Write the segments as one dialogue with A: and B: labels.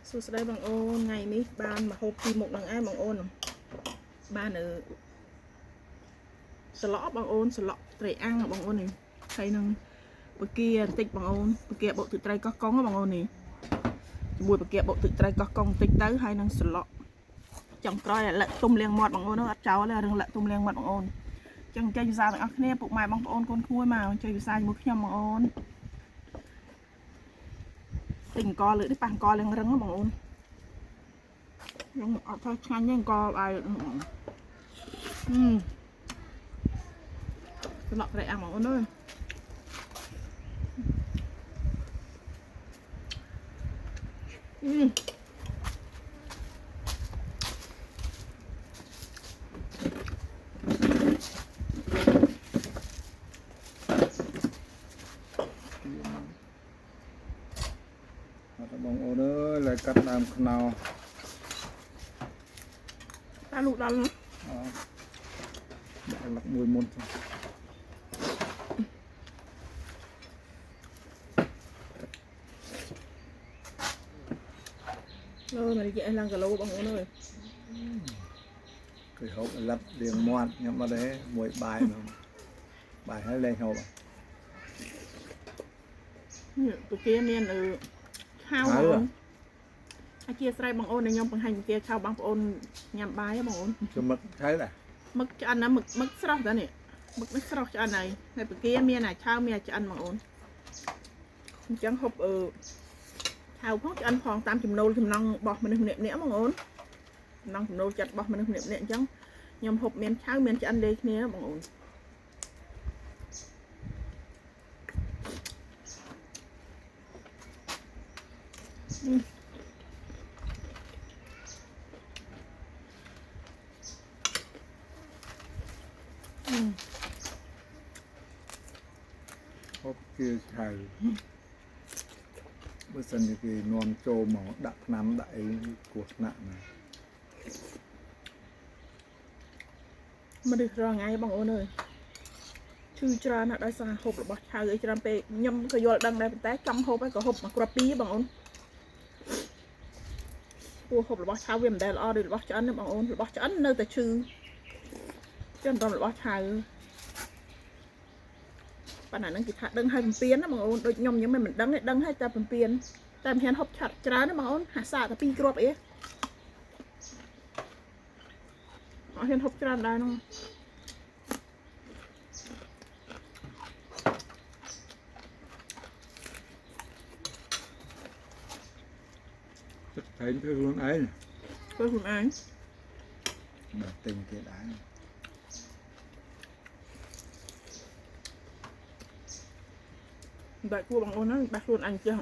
A: សួស្តីបងអូនថ្ងៃនេះបានមកហូបពីមុខនឹងឯងបងអូនបានស្លក់បងអូនស្លក់ត្រីអាំងបងអូននេះហើយនឹងបកាបន្តិចបងអូនបកាបុកទឹកត្រីកោះកុងបងអូននេះជាមួយបកាបុកទឹកត្រីកោះកុងបន្តិចទៅហើយនឹងស្លក់ចុងក្រោយលាក់ទុំលាងមាត់បងអូនអត់ចោលទេរឿងលាក់ទុំលាងមាត់បងអូនចឹងចេះភាសាទាំងអស់គ្នាពុកម៉ែបងប្អូនកូនគួយមកជួយភាសាជាមួយខ្ញុំបងអូនទិញអង្គលើកនេះប៉ះអង្គលាងរឹងបងអូនខ្ញុំអត់ថាឆ្ងាញ់ទេអង្គឲ្យស្លក់ត្រីអាំងបងអូនអើយ
B: បងអូនអើយlại cắtដើមខ្នោ
A: តាលូកដល់នោះ
B: ដាក់លឹកមួយមុន
A: មកនិយាយឡើងគីឡូបងអូនអើយ
B: គឺហូបលឹករៀងមាត់ខ្ញុំអត់ទេមួយបាយនោះបាយហើយលេងហូប
A: នេះទូគេមានឆៅបងអូនអធិស្ឋានបងអូនខ្ញុំបង្ហាញទូគេឆៅបងប្អូនញ៉ាំបាយបងអូន
B: គឺមឹកឆៅដែរ
A: មឹកឆ្អិនណាមឹកស្រស់តានេះមឹកនេះស្រស់ឆ្អិនហើយហើយទូគេមានឆៅមានឆ្អិនបងអូនអញ្ចឹងហូបឆៅផងឆ្អិនផងតាមចំណូលចំណង់របស់មនុស្សម្នាក់ៗបងអូនចំណង់ចំណូលចិត្តរបស់មនុស្សម្នាក់ៗអញ្ចឹងខ្ញុំហូបមានឆៅមានឆ្អិនដូចគ្នាបងអូន
B: ហូបគឺឆៅបើសិនជាគេនាំចូលមកដាក់ថ្នាំដាក់អីគ្រោះថ្នាក់ណា
A: មនុស្សរងថ្ងៃបងអូនអើយឈឺច្រើនណាស់ដោយសារហូបរបស់ឆៅអីច្រើនពេកខ្ញុំក៏យល់ដឹងដែរប៉ុន្តែចង់ហូបហើយក៏ហូបមកគ្រាប់ពីរបងអូនពួកហូបរបស់ឆៅវាមិនដែលល្អដូចរបស់ឆ្អិនទេបងអូនរបស់ឆ្អិននៅតែឈឺចឹងដល់របស់ឆៅប៉ុន្តែហ្នឹងគេថាដឹងហើយពំពេញណាបងអូនដូចខ្ញុំមិនដឹងទេដឹងហើយតែពំពេញតែមិនហ៊ានហូបឆាត់ច្រើនណាបងអូនហាក់សាតែ2គ្រាប់អីអត់ហ៊ានហូបច្រើនដែរហ្នឹង
B: ទឹកថែមធ្វើខ្លួនឯង
A: ធ្វើខ្លួនឯង
B: បើទិញគេដែរ
A: បែកគួរបងអូនហ្នឹងបែកខ្លួនអញចេះ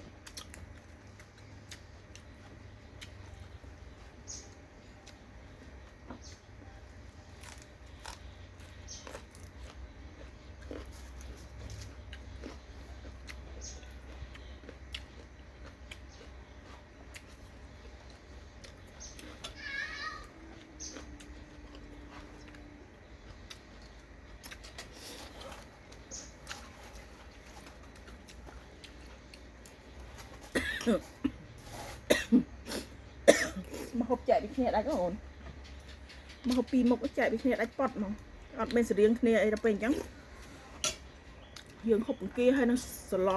A: មកហូបចែកពីគ្នាដាច់បងអូនមកហូបពីមុខចែកពីគ្នាដាច់ប៉ុតហ្មងអត់មានស្រៀងគ្នាអីទៅពេលអញ្ចឹងយើងហូបបង្គាហើយនឹងស្ល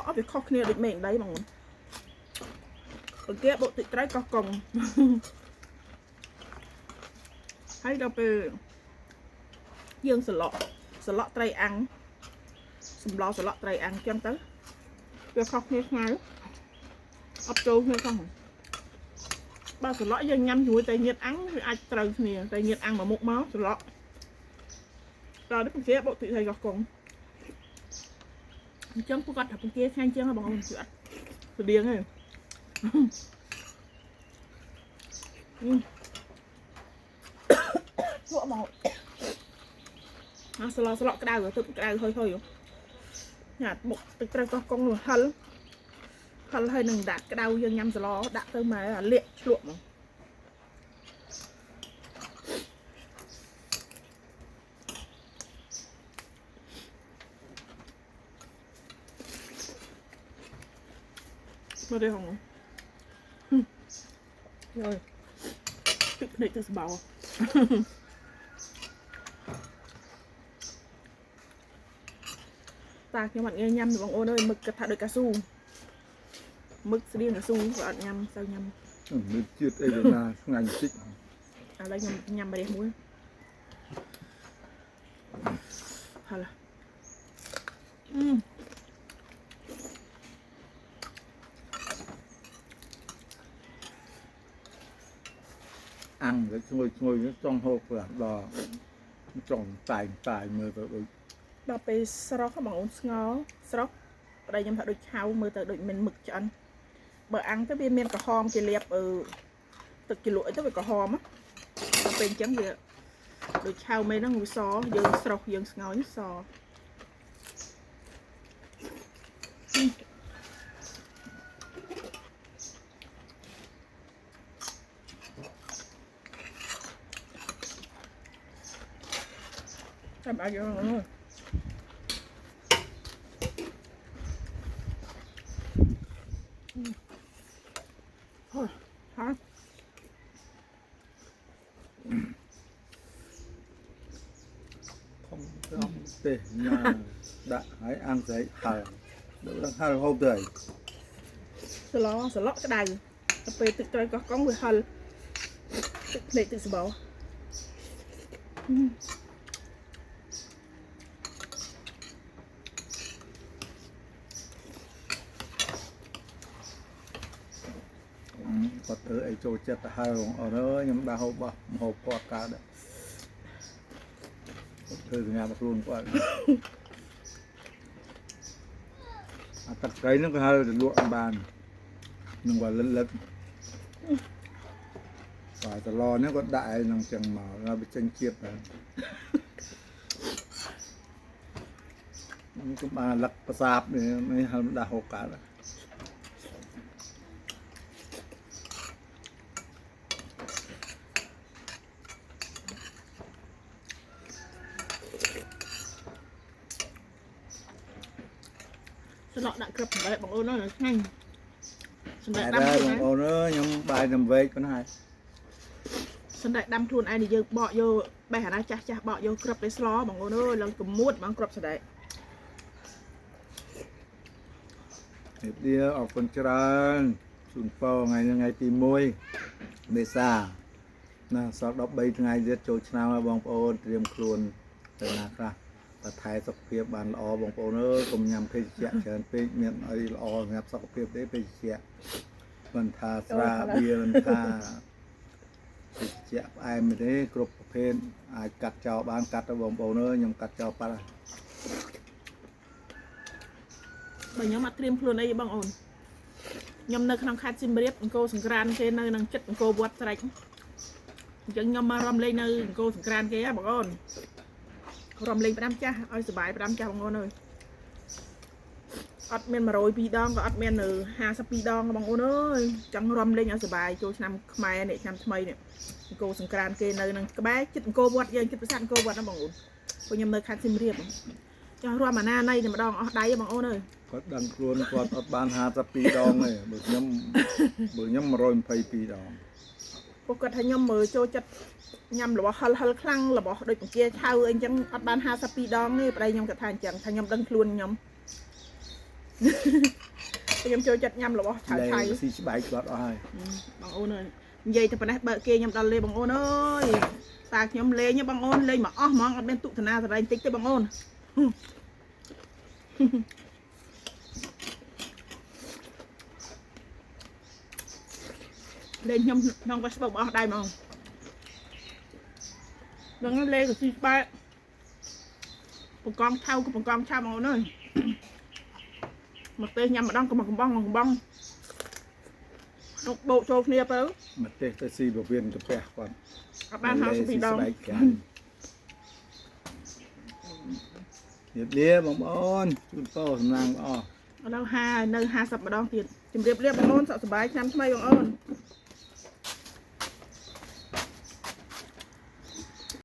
A: អត់វាខុសគ្នាដូចមេងដៃបងអូនបង្គាបុកទឹកត្រីកោះកុងហើយដល់ពេលយើងស្លក់ត្រីអាំងសម្លស្លក់ត្រីអាំងចឹងទៅវាខុសគ្នាឆ្ងាយអត់ចូលគ្នាផងបើស្លក់យើងញ៉ាំជាមួយតែញៀតអាំងវាអាចត្រូវគ្នាតែញៀតអាំងមួយមុខមកស្លក់ដល់នេះបង្គាបុកទឹកត្រីកោះកុងអញ្ចឹងពួកគាត់ថាបង្គាឆ្ងាញ់ជាងបងអូនគឺអត់ស្តៀងទេលក់មកអាស្លក់ក្តៅទឹកក្តៅហុយញ៉ាំបុកទឹកត្រីកោះកុងនោះហិលហើយនឹងដាក់ក្តៅយើងញ៉ាំស្លដាក់ទៅមកអាលាកឆ្លក់មកមកទេហង rồiទឹកភ្នែកទឹកស្បោតាខ្ញុំអត់ងាយញ៉ាំទេបងអូនអើយមឹកគិតថាដូចកៅស៊ូមឹកស្តៀងកៅស៊ូក៏អត់ញ៉ាំសូវញ៉ាំ
B: មានជាតិអីទៅណាឆ្ងាញ់តិច
A: ឥឡូវខ្ញុំញ៉ាំម្រះមួយហល់
B: អាំងទៅឈ្ងុយចង់ហូបប្រាស់ដល់ចង់តែងមើលទៅដូច
A: ដល់ពេលស្រស់បងអូនស្ងោស្រស់ប្តីខ្ញុំថាដូចឆៅមើលទៅដូចមានមឹកឆ្អិនបើអាំងទៅវាមានក្រហមជាលាបទឹកជ្រលក់អីទៅវាក្រហមដល់ពេលអញ្ចឹងវាដូចឆៅមេហ្នឹងវាសយើងស្រស់យើងស្ងោសចាំអាចយកហ្នឹងហ៎
B: không khôngទេណាដាក់ហើយអាំងស្អីហល់ដល់ហល់ហូបទៅ
A: សឡក់ក្តៅទៅពេលទឹកត្រីកោះកង់វាហល់ទឹកភ្នែកទឹកស្បោ
B: គាត់ធ្វើអីចូលចិត្តទៅហើយបងអូនអើយខ្ញុំដាក់ហូបបោះហូបគាត់កើតធ្វើសញ្ញាខ្លួនគាត់អាទឹកត្រីហ្នឹងក៏ហៅទៅលក់បាននឹងគាត់លិតបាទតឡនេះគាត់ដាក់ឲ្យនឹងចឹងមកហើយបញ្ចេញជាតិទៅខ្ញុំបានលឹកប្រសាបនេះហៅដាក់ហូបកើត
A: สลอដាក់ក្របសម្ដែកបងអូនអើយឆ្ងាញ់សម្ដែក
B: ដាំ
A: ដាំ
B: បងអូនអើយខ្ញុំបាយដំវែកប៉ុណ្ណាហើយ
A: សម្ដែកដាំខ្លួនឯងនេះយើងបកយកបេះអាណាចាស់បកយកក្របទៅស្លបងអូនអើយឡើងកមួតហ្មងក្របសម្ដែក
B: នេះdia អរគុណច្រើនជូនពរថ្ងៃទី1មេសាណាសល់13ថ្ងៃទៀតចូលឆ្នាំហើយបងប្អូនត្រៀមខ្លួនទៅណាខ្លះតែថែសុខភាពបានល្អបងប្អូនអើយកុំញ៉ាំភេសជ្ជៈច្រើនពេកមានអីល្អសម្រាប់សុខភាពទេភេសជ្ជៈមិនថាស្រាបៀរមិនថាភេសជ្ជៈផ្អែមទេគ្រប់ប្រភេទអាចកាត់ចោលបានកាត់ទៅបងប្អូនអើយខ្ញុំកាត់ចោលប៉ាត់
A: បើខ្ញុំអត់ត្រៀមខ្លួនអីបងអូនខ្ញុំនៅក្នុងខេត្តសៀមរាបអង្គរសង្ក្រានគេនៅនឹងចិត្តអង្គរវត្តស្រេចអញ្ចឹងខ្ញុំមករំលែងនៅអង្គរសង្ក្រានគេហ៎បងអូនរំលែងផ្ដាំចាស់ឲ្យសុបាយផ្ដាំចាស់បងអូនអើយអត់មាន102ដងក៏អត់មាននៅ52ដងបងអូនអើយចង់រំលែងឲ្យសុបាយចូលឆ្នាំខ្មែរនេះឆ្នាំថ្មីនេះអង្គរសង្ក្រានគេនៅនឹងក្បែរចិត្តអង្គរវត្តយើងចិត្តប្រាសាទអង្គរវត្តណាបងអូនព្រោះខ្ញុំនៅខេត្តសៀមរាបចង់រួមអាណាណៃតែម្ដងអស់ដៃបងអូនអើយ
B: គាត់ដឹងខ្លួនគាត់អត់បាន52ដងទេបើខ្ញុំ122ដង
A: ពួកគាត់ថាខ្ញុំមើលចូលចិត្តញ៉ាំរបស់ហិលខ្លាំងរបស់ដូចបង្គាឆៅអីចឹងអត់បាន52ដងទេប្តីខ្ញុំគាត់ថាអញ្ចឹងថាខ្ញុំដឹងខ្លួនខ្ញុំខ្ញុំចូលចិត្តញ៉ាំរបស់ឆៅ
B: ស៊ីស្បែកគាត់អស់ហើយ
A: បងអូនអើយនិយាយតែប៉ុណ្ណេះបើគេខ្ញុំដល់លេបងអូនអើយតាខ្ញុំលេងបងអូនលេងមកអស់ហ្មងអត់មានទុកតាណាសរែងតិចទេបងអូន lên nhom nhom cái bông ở đây mà đừng nó lên rồi xí ba một con thau của một con sao màu nữa một tên nhầm mà đang có một bông một bộ trâu nia tới
B: mặt tê tê xì bộ viên chụp bè còn
A: ban hao xí đâu
B: nhiệt lia bông ôn chúng tôi làm o
A: ở đâu nơi 50 ម្ដងទៀត ជម្រាបលាបងអូនសុខសប្បាយឆ្នាំថ្មីបងអូន